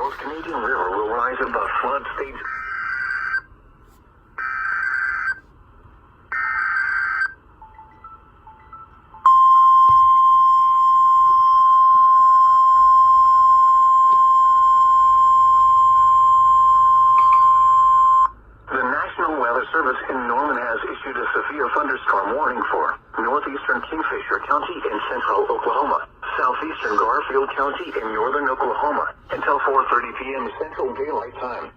North Canadian River will rise above flood stage. The National Weather Service in Norman has issued a severe thunderstorm warning for northeastern Kingfisher County in central Oklahoma, southeastern Garfield County in northern Oklahoma, until 4:30 p.m. Central Daylight Time.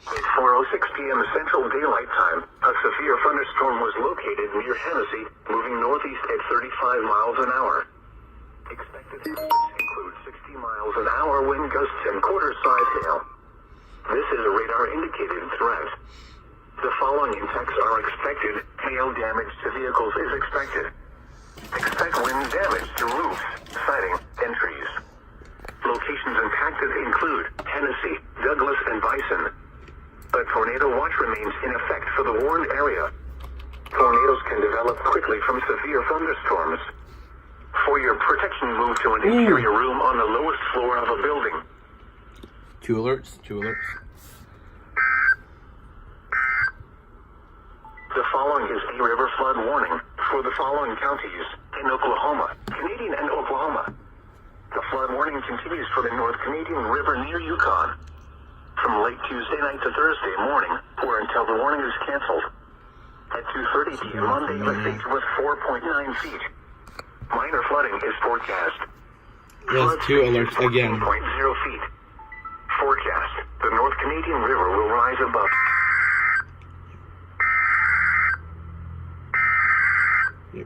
At 4:06 p.m. Central Daylight Time, a severe thunderstorm was located near Hennessy, moving northeast at 35 miles an hour. Expected hazards include 60 miles an hour wind gusts and quarter-size hail. This is a radar-indicated threat. The following impacts are expected. Hail damage to vehicles is expected. Expect wind damage to roofs, siding, and trees. Locations impacted include Hennessy, Douglas, and Bison. A tornado watch remains in effect for the warned area. Tornadoes can develop quickly from severe thunderstorms. For your protection, move to an interior room on the lowest floor of a building. Two alerts. The following is a river flood warning for the following counties in Oklahoma, Canadian and Oklahoma. The flood warning continues for the North Canadian River near Yukon from late Tuesday night to Thursday morning or until the warning is canceled. At 2:30 p.m. Monday, the stage was 4.9 feet. Minor flooding is forecast. Yes, two alerts again. 14.0 feet. Forecast. The North Canadian River will rise above. Yeah.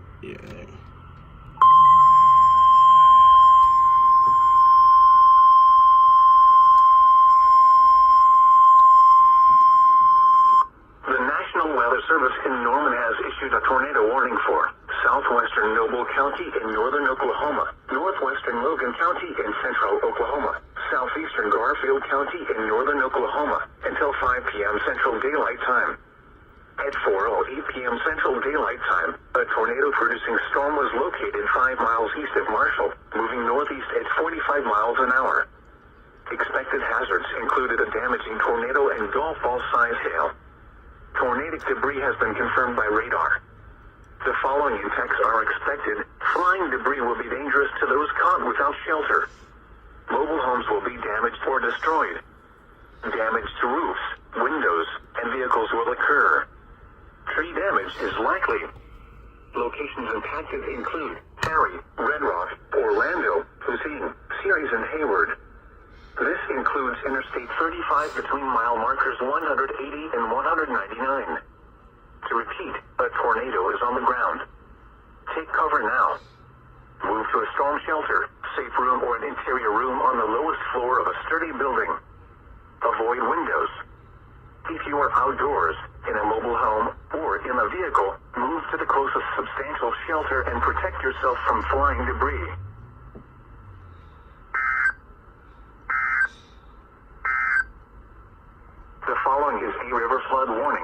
The National Weather Service in Norman has issued a tornado warning for southwestern Noble County in northern Oklahoma, northwestern Logan County in central Oklahoma, southeastern Garfield County in northern Oklahoma, until 5 p.m. Central Daylight Time. At 4:08 p.m. Central Daylight Time, a tornado-producing storm was located 5 miles east of Marshall, moving northeast at 45 miles an hour. Expected hazards included a damaging tornado and golf ball-sized hail. Tornadic debris has been confirmed by radar. The following impacts are expected. Flying debris will be dangerous to those caught without shelter. Mobile homes will be damaged or destroyed. Damage to roofs, windows, and vehicles will occur. Tree damage is likely. Locations impacted include Harry, Red Rock, Orlando, Hussein, Ceres, and Hayward. This includes Interstate 35 between mile markers 180 and 199. To repeat, a tornado is on the ground. Take cover now. Move to a storm shelter, safe room, or an interior room on the lowest floor of a sturdy building. Avoid windows. If you are outdoors, in a mobile home, or in a vehicle, move to the closest substantial shelter and protect yourself from flying debris. The following is a river flood warning.